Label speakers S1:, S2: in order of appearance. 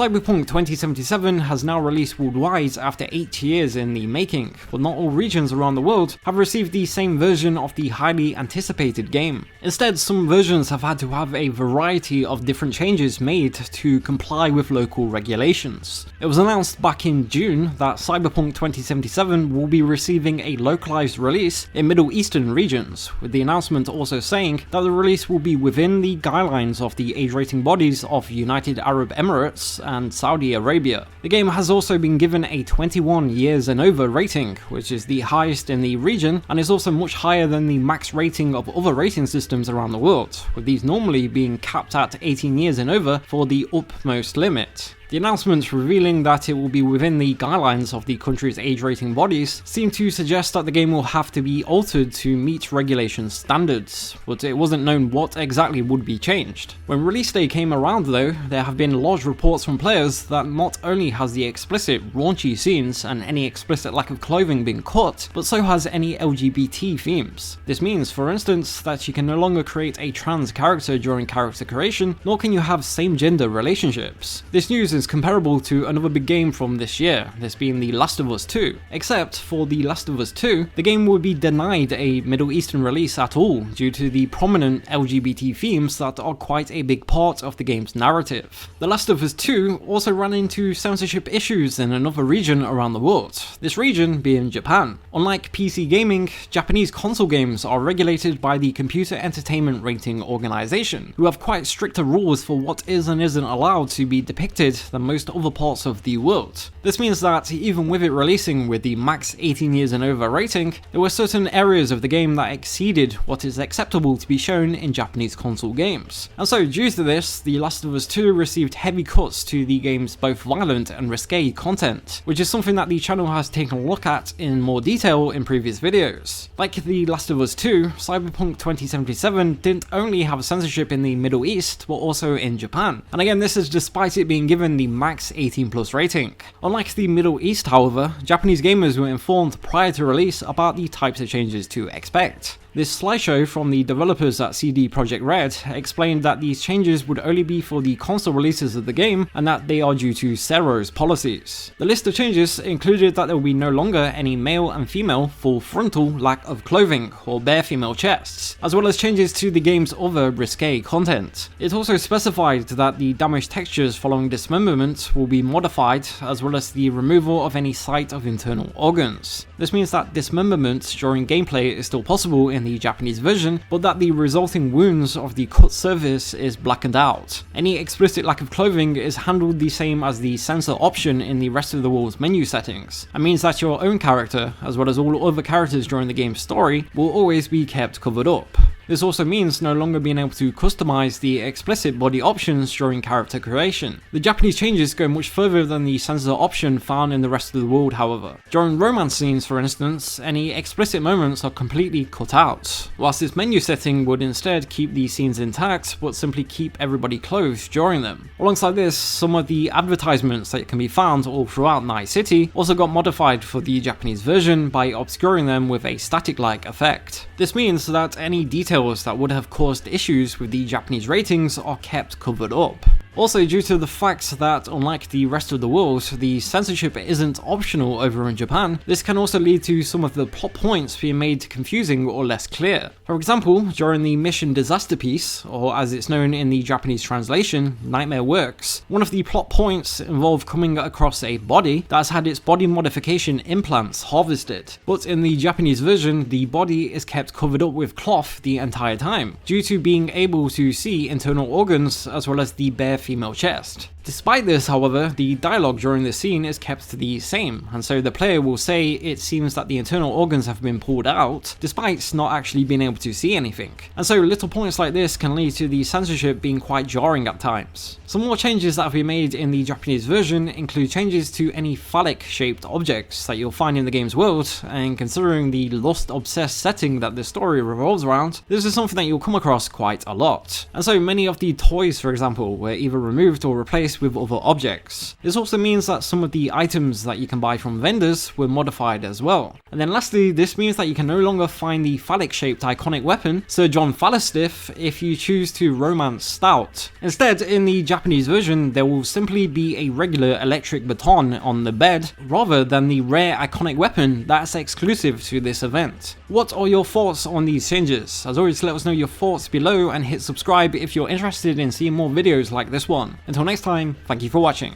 S1: Cyberpunk 2077 has now released worldwide after 8 years in the making, but not all regions around the world have received the same version of the highly anticipated game. Instead, some versions have had to have a variety of different changes made to comply with local regulations. It was announced back in June that Cyberpunk 2077 will be receiving a localized release in Middle Eastern regions, with the announcement also saying that the release will be within the guidelines of the age rating bodies of United Arab Emirates and Saudi Arabia. The game has also been given a 21 years and over rating, which is the highest in the region and is also much higher than the max rating of other rating systems around the world, with these normally being capped at 18 years and over for the utmost limit. The announcements revealing that it will be within the guidelines of the country's age rating bodies seem to suggest that the game will have to be altered to meet regulation standards, but it wasn't known what exactly would be changed. When release day came around though, there have been large reports from players that not only has the explicit raunchy scenes and any explicit lack of clothing been cut, but so has any LGBT themes. This means, for instance, that you can no longer create a trans character during character creation, nor can you have same-gender relationships. This news is comparable to another big game from this year, this being The Last of Us 2. Except for The Last of Us 2, the game would be denied a Middle Eastern release at all due to the prominent LGBT themes that are quite a big part of the game's narrative. The Last of Us 2 also ran into censorship issues in another region around the world, this region being Japan. Unlike PC gaming, Japanese console games are regulated by the Computer Entertainment Rating Organization, who have quite stricter rules for what is and isn't allowed to be depicted than most other parts of the world. This means that even with it releasing with the max 18 years and over rating, there were certain areas of the game that exceeded what is acceptable to be shown in Japanese console games. And so due to this, The Last of Us 2 received heavy cuts to the game's both violent and risque content, which is something that the channel has taken a look at in more detail in previous videos. Like The Last of Us 2, Cyberpunk 2077 didn't only have censorship in the Middle East, but also in Japan. And again, this is despite it being given the max 18+ rating. Unlike the Middle East, however, Japanese gamers were informed prior to release about the types of changes to expect. This slideshow from the developers at CD Projekt Red explained that these changes would only be for the console releases of the game and that they are due to Cero's policies. The list of changes included that there will be no longer any male and female full frontal lack of clothing or bare female chests, as well as changes to the game's other risque content. It also specified that the damaged textures following dismemberment will be modified, as well as the removal of any sight of internal organs. This means that dismemberment during gameplay is still possible in the Japanese version, but that the resulting wounds of the cut surface is blackened out. Any explicit lack of clothing is handled the same as the censor option in the rest of the world's menu settings, and means that your own character, as well as all other characters during the game's story, will always be kept covered up. This also means no longer being able to customize the explicit body options during character creation. The Japanese changes go much further than the censor option found in the rest of the world, however. During romance scenes, for instance, any explicit moments are completely cut out, whilst this menu setting would instead keep these scenes intact but simply keep everybody clothed during them. Alongside this, some of the advertisements that can be found all throughout Night City also got modified for the Japanese version by obscuring them with a static-like effect. This means that any details that would have caused issues with the Japanese ratings are kept covered up. Also, due to the fact that, unlike the rest of the world, the censorship isn't optional over in Japan, this can also lead to some of the plot points being made confusing or less clear. For example, during the mission disaster piece, or as it's known in the Japanese translation, Nightmare Works, one of the plot points involved coming across a body that's had its body modification implants harvested. But in the Japanese version, the body is kept covered up with cloth the entire time, due to being able to see internal organs as well as the bare female chest. Despite this, however, the dialogue during the scene is kept the same, and so the player will say it seems that the internal organs have been pulled out, despite not actually being able to see anything. And so little points like this can lead to the censorship being quite jarring at times. Some more changes that have been made in the Japanese version include changes to any phallic-shaped objects that you'll find in the game's world, and considering the lust-obsessed setting that the story revolves around, this is something that you'll come across quite a lot. And so many of the toys, for example, were either removed or replaced interface with other objects. This also means that some of the items that you can buy from vendors were modified as well. And then lastly, this means that you can no longer find the phallic-shaped iconic weapon, Sir John Fallistiff, if you choose to romance Stout. Instead, in the Japanese version, there will simply be a regular electric baton on the bed, rather than the rare iconic weapon that's exclusive to this event. What are your thoughts on these changes? As always, let us know your thoughts below and hit subscribe if you're interested in seeing more videos like this one. Until next time, thank you for watching.